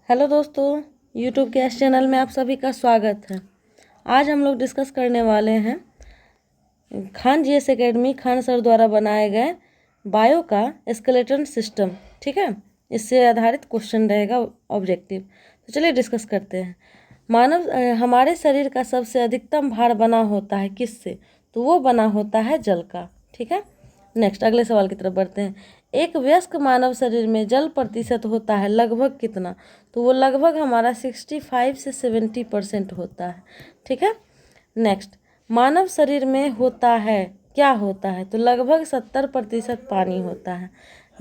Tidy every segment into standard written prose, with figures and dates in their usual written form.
Hello दोस्तों, YouTube के इस चैनल में आप सभी का स्वागत है। आज हम लोग डिस्कस करने वाले हैं Khan GS academy Khan sir द्वारा बनाए गए बायो का स्केलेटन सिस्टम। ठीक है, इससे आधारित क्वेश्चन रहेगा ऑब्जेक्टिव। तो चलिए डिस्कस करते हैं। हमारे शरीर का सबसे अधिकतम भार बना होता है किससे? तो वो बना होता है जल का। ठीक है, नेक्स्ट अगले सवाल की तरफ बढ़ते हैं। एक वयस्क मानव शरीर में जल प्रतिशत होता है लगभग कितना? तो वो लगभग हमारा 65 से 70% होता है। ठीक है, नेक्स्ट मानव शरीर में होता है क्या होता है? तो लगभग 70% पानी होता है।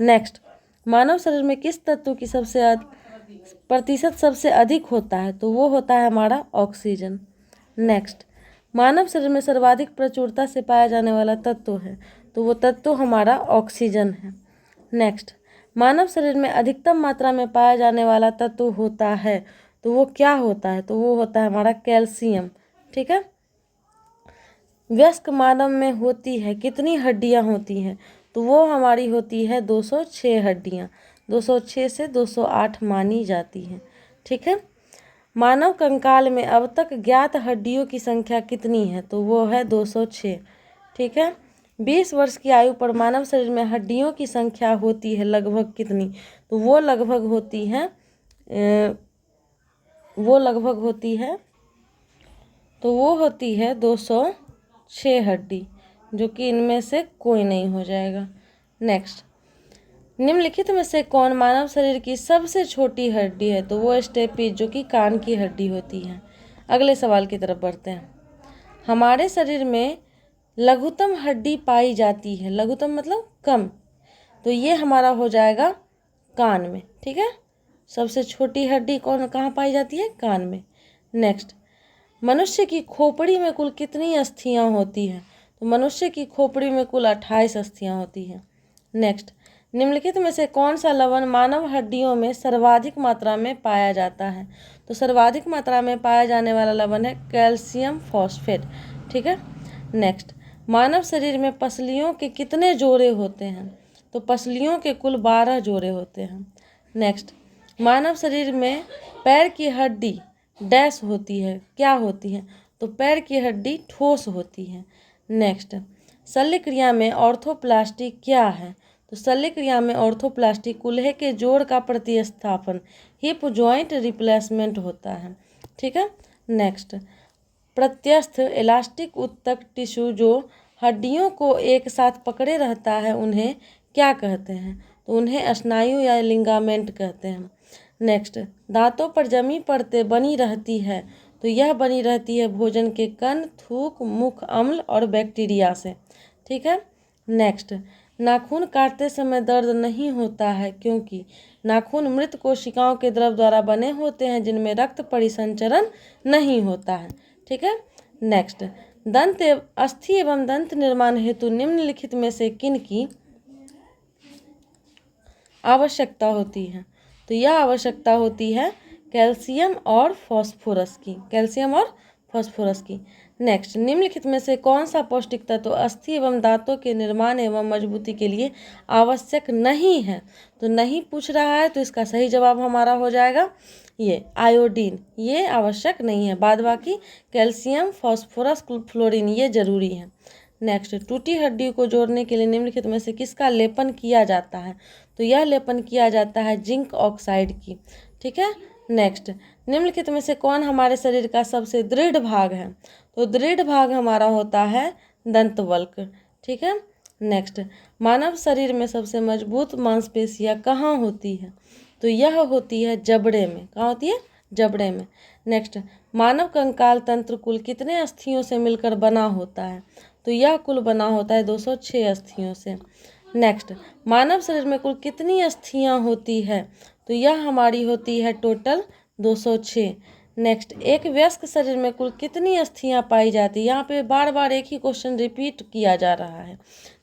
नेक्स्ट मानव शरीर में किस तत्व की प्रतिशत सबसे अधिक होता है? तो वो होता है हमारा ऑक्सीजन। नेक्स्ट मानव शरीर में सर्वाधिक प्रचुरता से पाया जाने वाला तत्व है, तो वो तत्व हमारा ऑक्सीजन है। नेक्स्ट मानव शरीर में अधिकतम मात्रा में पाया जाने वाला तत्व होता है, तो वो क्या होता है? तो वो होता है हमारा कैल्शियम। ठीक है, वयस्क मानव में होती है कितनी हड्डियां होती हैं? तो वो हमारी होती है 206 हड्डियां। 206 से 208 मानी जाती हैं। ठीक है, मानव कंकाल में अब तक ज्ञात हड्डियों की संख्या कितनी है? तो वो है 206। ठीक है, 20 वर्ष की आयु पर मानव शरीर में हड्डियों की संख्या होती है लगभग कितनी? तो वो लगभग होती है तो वो होती है 206 हड्डी, जो कि इनमें से कोई नहीं हो जाएगा। नेक्स्ट निम्नलिखित में से कौन मानव शरीर की सबसे छोटी हड्डी है? तो वो स्टेपीज, जो कि कान की हड्डी होती है। अगले सवाल की तरफ बढ़ते हैं। हमारे शरीर में लघुतम हड्डी पाई जाती है, लघुतम मतलब कम, तो ये हमारा हो जाएगा कान में। ठीक है, सबसे छोटी हड्डी कहाँ पाई जाती है? कान में। नेक्स्ट मनुष्य की खोपड़ी में कुल कितनी अस्थियां होती हैं? तो मनुष्य की खोपड़ी में कुल 28 अस्थियां होती हैं। नेक्स्ट निम्नलिखित में से कौन सा लवण मानव हड्डियों में सर्वाधिक मात्रा में पाया जाता है? तो सर्वाधिक मात्रा में पाया जाने वाला लवण है कैल्शियम फॉस्फेट। ठीक है, नेक्स्ट मानव शरीर में पसलियों के कितने जोड़े होते हैं? तो पसलियों के कुल 12 जोड़े होते हैं। नेक्स्ट मानव शरीर में पैर की हड्डी डैश होती है, क्या होती है? तो पैर की हड्डी ठोस होती है। नेक्स्ट शल्य क्रिया में ऑर्थोप्लास्टी क्या है? तो शल्य क्रिया में ऑर्थोप्लास्टी कूल्हे के जोड़ का प्रतिस्थापन, हिप जॉइंट रिप्लेसमेंट होता है। ठीक है, नेक्स्ट प्रत्यस्थ इलास्टिक उत्तक टिश्यू जो हड्डियों को एक साथ पकड़े रहता है, उन्हें क्या कहते हैं? तो उन्हें स्नायु या लिगामेंट कहते हैं। नेक्स्ट दांतों पर जमी परतें बनी रहती है, तो यह बनी रहती है भोजन के कण, थूक, मुख अम्ल और बैक्टीरिया से। ठीक है, नेक्स्ट नाखून काटते समय दर्द नहीं होता है क्योंकि नाखून मृत कोशिकाओं के द्रव द्वारा बने होते हैं जिनमें रक्त परिसंचरण नहीं होता है। ठीक है, नेक्स्ट अस्थि एवं दंत निर्माण हेतु निम्नलिखित में से किन की आवश्यकता होती है? तो यह आवश्यकता होती है कैल्शियम और फास्फोरस की, कैल्शियम और फास्फोरस की। नेक्स्ट निम्नलिखित में से कौन सा पौष्टिक तत्व अस्थि एवं दांतों के निर्माण एवं मजबूती के लिए आवश्यक नहीं है? तो नहीं पूछ रहा है, तो इसका सही जवाब हमारा हो जाएगा ये आयोडीन, ये आवश्यक नहीं है। बाद बाकी कैल्शियम, फास्फोरस, फ्लोरीन ये जरूरी है। नेक्स्ट टूटी हड्डी को जोड़ने के लिए निम्नलिखित में से किसका लेपन किया जाता है? तो यह लेपन किया जाता है जिंक ऑक्साइड की। ठीक है, नेक्स्ट निम्नलिखित में से कौन हमारे शरीर का सबसे दृढ़ भाग है? तो दृढ़ भाग हमारा होता है दंतवल्क। ठीक है, नेक्स्ट मानव शरीर में सबसे मजबूत मांसपेशियां कहाँ होती है? तो यह होती है जबड़े में। कहाँ होती है? जबड़े में। नेक्स्ट मानव कंकाल तंत्र कुल कितने अस्थियों से मिलकर बना होता है? तो यह कुल बना होता है 206 अस्थियों से। नेक्स्ट मानव शरीर में कुल कितनी अस्थियां होती है? तो यह हमारी होती है टोटल 206। नेक्स्ट एक वयस्क शरीर में कुल कितनी अस्थियां पाई जाती है? यहाँ पे बार बार एक ही क्वेश्चन रिपीट किया जा रहा है,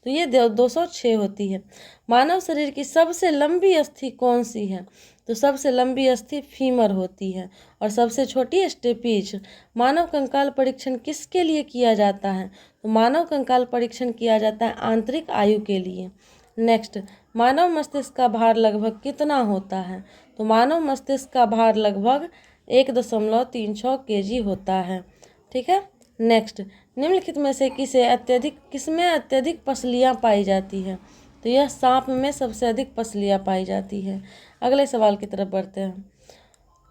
तो ये 206 होती है। मानव शरीर की सबसे लंबी अस्थि कौन सी है? तो सबसे लंबी अस्थि फीमर होती है और सबसे छोटी स्टेपीज। मानव कंकाल परीक्षण किसके लिए किया जाता है? तो मानव कंकाल परीक्षण किया जाता है आंतरिक आयु के लिए। नेक्स्ट मानव मस्तिष्क का भार लगभग कितना होता है? तो मानव मस्तिष्क का भार लगभग 1.36 kg होता है। ठीक है। नेक्स्ट, निम्नलिखित में से किसमें अत्यधिक पसलियाँ पाई जाती है? तो यह सांप में सबसे अधिक पसलियाँ पाई जाती है। अगले सवाल की तरफ बढ़ते हैं।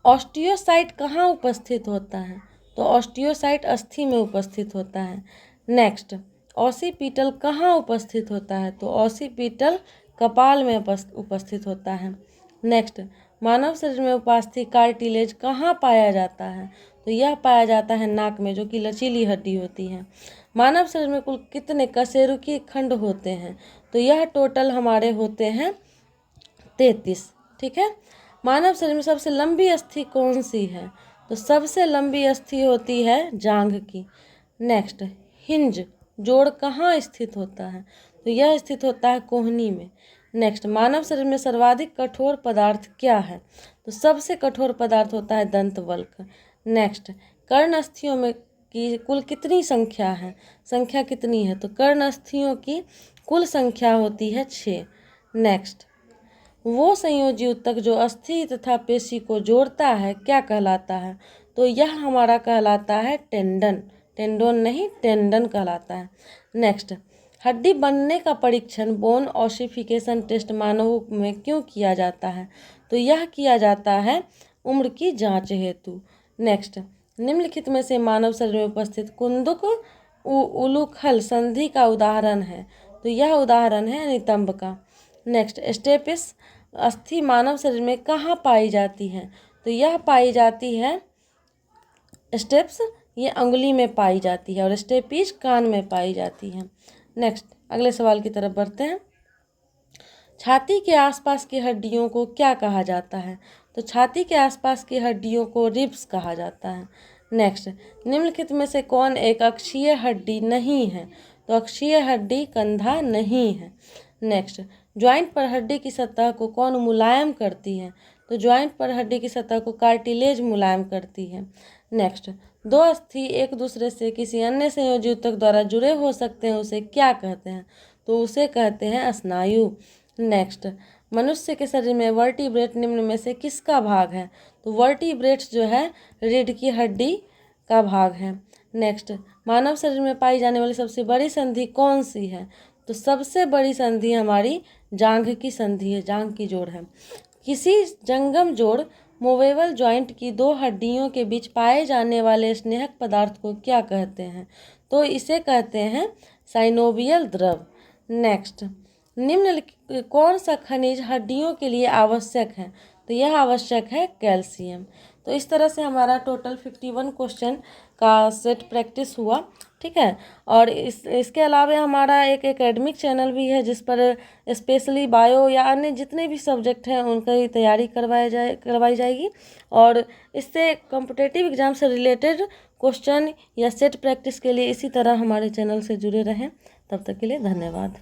ऑस्टियोसाइट कहाँ उपस्थित होता है? तो ऑस्टियोसाइट अस्थि में उपस्थित होता है। नेक्स्ट, ऑसिपिटल कहाँ उपस्थित होता है? तो ऑसिपिटल कपाल में उपस्थित होता है। नेक्स्ट, मानव शरीर में उपस्थित कार्टिलेज कहाँ पाया जाता है? तो यह पाया जाता है नाक में, जो कि लचीली हड्डी होती है। मानव शरीर में कुल कितने कशेरुकी खंड होते हैं? तो यह टोटल हमारे होते हैं 33। ठीक है। मानव शरीर में सबसे लंबी अस्थि कौन सी है? तो सबसे लंबी अस्थि होती है जांघ की। नेक्स्ट, हिंज जोड़ कहाँ स्थित होता है? तो यह स्थित होता है कोहनी में। नेक्स्ट, मानव शरीर में सर्वाधिक कठोर पदार्थ क्या है? तो सबसे कठोर पदार्थ होता है दंतवल्क। नेक्स्ट, कर्ण अस्थियों में की कुल कितनी संख्या है? संख्या कितनी है? तो कर्ण अस्थियों की कुल संख्या होती है 6। नेक्स्ट, वो संयोजी ऊतक जो अस्थि तथा पेशी को जोड़ता है क्या कहलाता है? तो यह हमारा कहलाता है टेंडन। टेंडोन नहीं, टेंडन कहलाता है। नेक्स्ट, हड्डी बनने का परीक्षण बोन ऑसिफिकेशन टेस्ट मानवों में क्यों किया जाता है? तो यह किया जाता है उम्र की जांच हेतु। नेक्स्ट, निम्नलिखित में से मानव शरीर में उपस्थित कुंदुक उलूखल संधि का उदाहरण है? तो यह उदाहरण है नितंब का। नेक्स्ट, स्टेपिस अस्थि मानव शरीर में कहाँ पाई जाती है? तो यह पाई जाती है स्टेप्स, ये अंगुली में पाई जाती है, और स्टेपीज कान में पाई जाती है। नेक्स्ट, अगले सवाल की तरफ बढ़ते हैं। छाती के आसपास की हड्डियों को क्या कहा जाता है? तो छाती के आसपास की हड्डियों को रिब्स कहा जाता है। नेक्स्ट, निम्नलिखित में से कौन एक अक्षीय हड्डी नहीं है? तो अक्षीय हड्डी कंधा नहीं है। नेक्स्ट, ज्वाइंट पर हड्डी की सतह को कौन मुलायम करती है? तो ज्वाइंट पर हड्डी की सतह को कार्टिलेज मुलायम करती है। नेक्स्ट, दो अस्थि एक दूसरे से किसी अन्य संयोजी ऊतक द्वारा जुड़े हो सकते हैं, उसे क्या कहते हैं? तो उसे कहते हैं स्नायु। नेक्स्ट, मनुष्य के शरीर में वर्टिब्रेट निम्न में से किसका भाग है? तो वर्टिब्रेट्स जो है रीढ़ की हड्डी का भाग है। नेक्स्ट, मानव शरीर में पाई जाने वाली सबसे बड़ी संधि कौन सी है? तो सबसे बड़ी संधि हमारी जांघ की संधि है, जांघ की जोड़ है। किसी जंगम जोड़ मूवेबल जॉइंट की दो हड्डियों के बीच पाए जाने वाले स्नेहक पदार्थ को क्या कहते हैं? तो इसे कहते हैं साइनोवियल द्रव। नेक्स्ट, निम्नलिखित कौन सा खनिज हड्डियों के लिए आवश्यक है? तो यह आवश्यक है कैल्शियम। तो इस तरह से हमारा टोटल 51 क्वेश्चन का सेट प्रैक्टिस हुआ। ठीक है। और इसके अलावा हमारा एक एकेडमिक चैनल भी है, जिस पर स्पेशली बायो या अन्य जितने भी सब्जेक्ट हैं उनकी तैयारी करवाई जाएगी। और इससे कॉम्पिटिटिव एग्जाम से रिलेटेड क्वेश्चन या सेट प्रैक्टिस के लिए इसी तरह हमारे चैनल से जुड़े रहें। तब तक के लिए धन्यवाद।